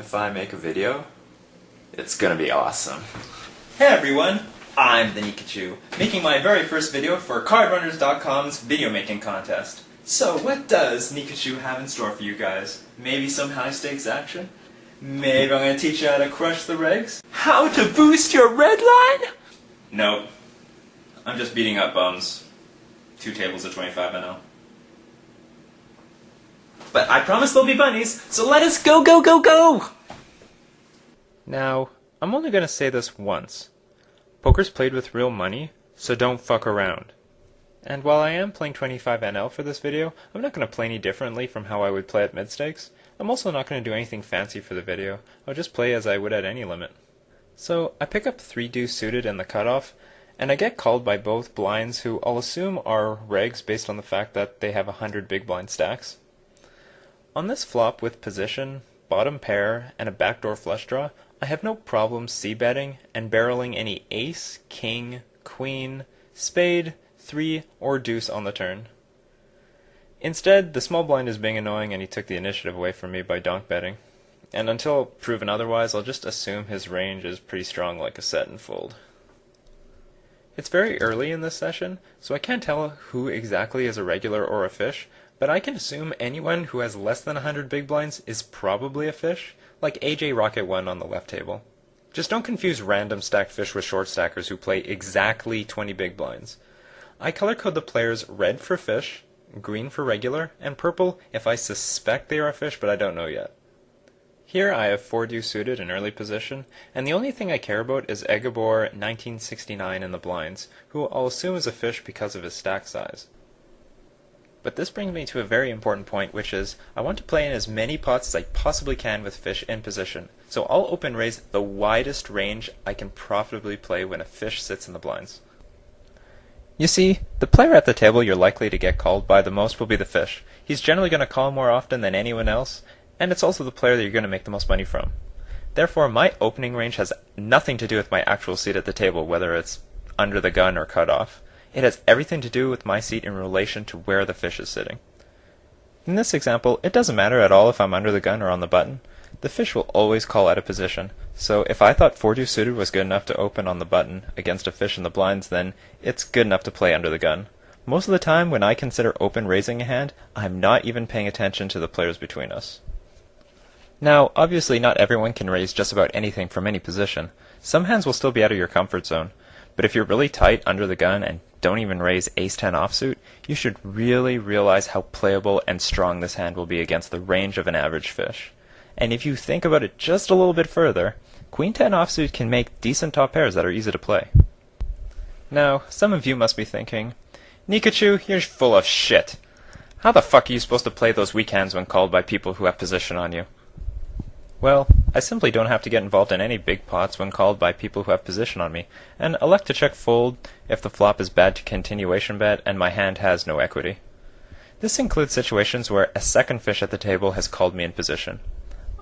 If I make a video, it's gonna be awesome. Hey everyone, I'm the Nikachu, making my very first video for CardRunners.com's video making contest. So what does Nikachu have in store for you guys? Maybe some high stakes action? Maybe I'm gonna teach you how to crush the regs? How to boost your red line? Nope. I'm just beating up bums. 2 tables of 25 NL. But I promise there'll be bunnies, so let us go, go, go, go! Now, I'm only going to say this once. Poker's played with real money, so don't fuck around. And while I am playing 25 NL for this video, I'm not going to play any differently from how I would play at mid-stakes. I'm also not going to do anything fancy for the video. I'll just play as I would at any limit. So, I pick up 3 deuce suited in the cutoff, and I get called by both blinds who I'll assume are regs based on the fact that they have 100 big blind stacks. On this flop with position, bottom pair, and a backdoor flush draw, I have no problem c-betting and barreling any ace, king, queen, spade, 3, or deuce on the turn. Instead, the small blind is being annoying and he took the initiative away from me by donk betting. And until proven otherwise, I'll just assume his range is pretty strong like a set and fold. It's very early in this session, so I can't tell who exactly is a regular or a fish, but I can assume anyone who has less than 100 big blinds is probably a fish, like AJ Rocket 1 on the left table. Just don't confuse random stacked fish with short stackers who play exactly 20 big blinds. I color code the players red for fish, green for regular, and purple if I suspect they are a fish but I don't know yet. Here I have 4 deuce suited in early position, and the only thing I care about is Egabor 1969 in the blinds, who I'll assume is a fish because of his stack size. But this brings me to a very important point, which is I want to play in as many pots as I possibly can with fish in position, so I'll open raise the widest range I can profitably play when a fish sits in the blinds. You see, the player at the table you're likely to get called by the most will be the fish. He's generally going to call more often than anyone else, and it's also the player that you're going to make the most money from. Therefore, my opening range has nothing to do with my actual seat at the table, whether it's under the gun or cut off. It has everything to do with my seat in relation to where the fish is sitting. In this example, it doesn't matter at all if I'm under the gun or on the button. The fish will always call out of position, so if I thought 4 deuce suited was good enough to open on the button against a fish in the blinds, then it's good enough to play under the gun. Most of the time, when I consider open raising a hand, I'm not even paying attention to the players between us. Now, obviously not everyone can raise just about anything from any position. Some hands will still be out of your comfort zone, but if you're really tight under the gun and don't even raise ace-10 offsuit, you should really realize how playable and strong this hand will be against the range of an average fish. And if you think about it just a little bit further, queen-10 offsuit can make decent top pairs that are easy to play. Now, some of you must be thinking, Nikachu, you're full of shit. How the fuck are you supposed to play those weak hands when called by people who have position on you? Well, I simply don't have to get involved in any big pots when called by people who have position on me, and elect to check fold if the flop is bad to continuation bet and my hand has no equity. This includes situations where a second fish at the table has called me in position.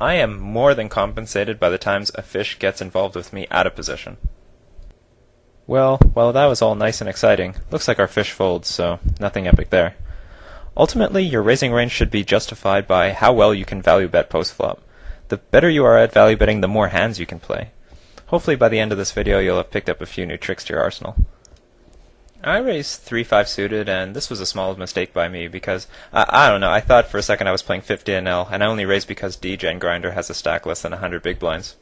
I am more than compensated by the times a fish gets involved with me out of position. Well, while that was all nice and exciting, looks like our fish folds, so nothing epic there. Ultimately, your raising range should be justified by how well you can value bet post-flop. The better you are at value betting, the more hands you can play. Hopefully by the end of this video you'll have picked up a few new tricks to your arsenal. I raised 3-5 suited, and this was a small mistake by me because, I don't know, I thought for a second I was playing 50 NL, and I only raised because DGen Grinder has a stack less than 100 big blinds.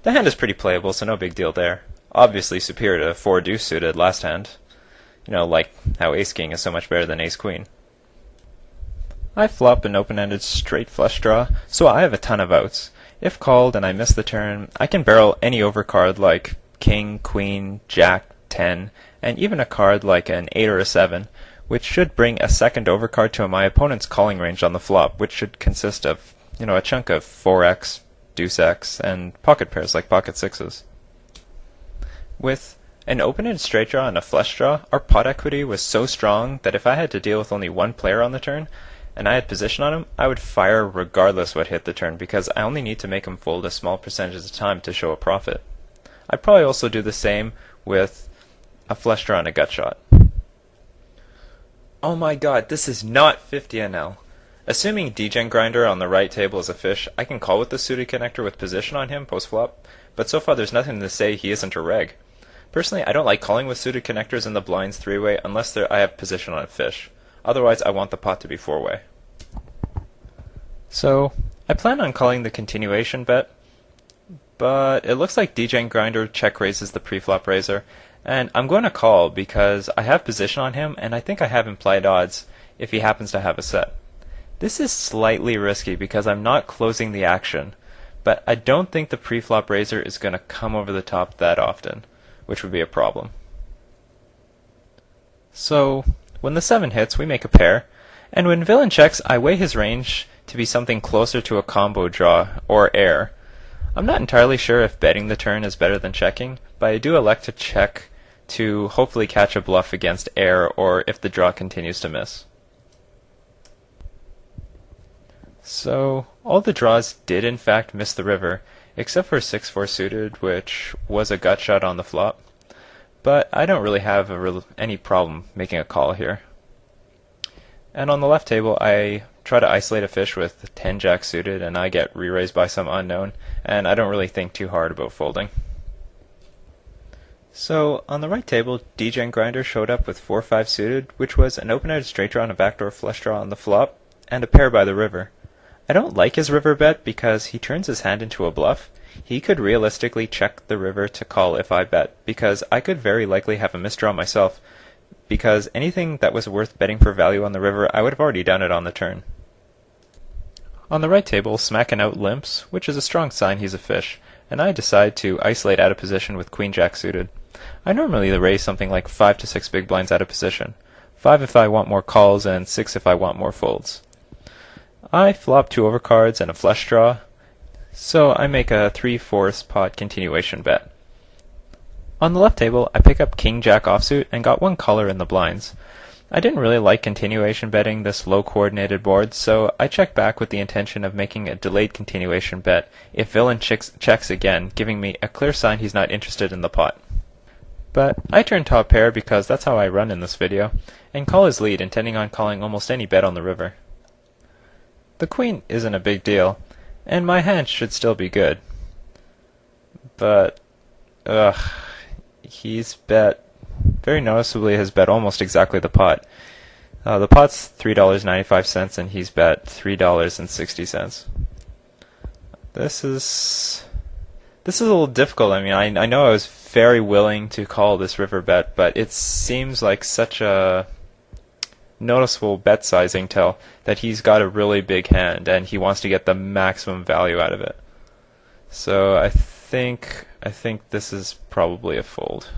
The hand is pretty playable, so no big deal there. Obviously superior to 4 deuce suited last hand. You know, like how ace king is so much better than ace queen. I flop an open-ended straight flush draw, so I have a ton of outs. If called and I miss the turn, I can barrel any overcard like king, queen, jack, 10, and even a card like an 8 or a 7, which should bring a second overcard to my opponent's calling range on the flop, which should consist of, a chunk of 4x, deuce x, and pocket pairs like pocket sixes. With an open-ended straight draw and a flush draw, our pot equity was so strong that if I had to deal with only one player on the turn, and I had position on him, I would fire regardless what hit the turn because I only need to make him fold a small percentage of the time to show a profit. I'd probably also do the same with a flush draw and a gut shot. Oh my god, this is not 50 NL. Assuming degen grinder on the right table is a fish, I can call with the suited connector with position on him post-flop, but so far there's nothing to say he isn't a reg. Personally, I don't like calling with suited connectors in the blinds three-way unless I have position on a fish. Otherwise, I want the pot to be four-way. So, I plan on calling the continuation bet, but it looks like degen grinder check raises the preflop raiser, and I'm going to call because I have position on him and I think I have implied odds if he happens to have a set. This is slightly risky because I'm not closing the action, but I don't think the preflop raiser is going to come over the top that often, which would be a problem. So, when the 7 hits, we make a pair, and when villain checks, I weigh his range to be something closer to a combo draw, or air. I'm not entirely sure if betting the turn is better than checking, but I do elect to check to hopefully catch a bluff against air or if the draw continues to miss. So, all the draws did in fact miss the river, except for 6-4 suited, which was a gut shot on the flop. But I don't really have any problem making a call here. And on the left table, I try to isolate a fish with 10-jack suited, and I get re-raised by some unknown, and I don't really think too hard about folding. So, on the right table, degen grinder showed up with 4-5 suited, which was an open-ended straight draw and a backdoor flush draw on the flop, and a pair by the river. I don't like his river bet because he turns his hand into a bluff. He could realistically check the river to call if I bet, because I could very likely have a misdraw myself, because anything that was worth betting for value on the river, I would have already done it on the turn. On the right table, smacking out limps, which is a strong sign he's a fish, and I decide to isolate out of position with queen-jack suited. I normally raise something like 5 to 6 big blinds out of position, 5 if I want more calls and 6 if I want more folds. I flop 2 overcards and a flush draw, so I make a 3/4 pot continuation bet. On the left table, I pick up king-jack offsuit and got 1 caller in the blinds. I didn't really like continuation betting this low-coordinated board, so I check back with the intention of making a delayed continuation bet if villain checks again, giving me a clear sign he's not interested in the pot. But I turn top pair because that's how I run in this video, and call his lead, intending on calling almost any bet on the river. The queen isn't a big deal, and my hand should still be good. But, he's bet, very noticeably has bet almost exactly the pot. The pot's $3.95 and he's bet $3.60. This is a little difficult. I mean, I know I was very willing to call this river bet, but it seems like such a noticeable bet sizing tell that he's got a really big hand and he wants to get the maximum value out of it. So I think this is probably a fold.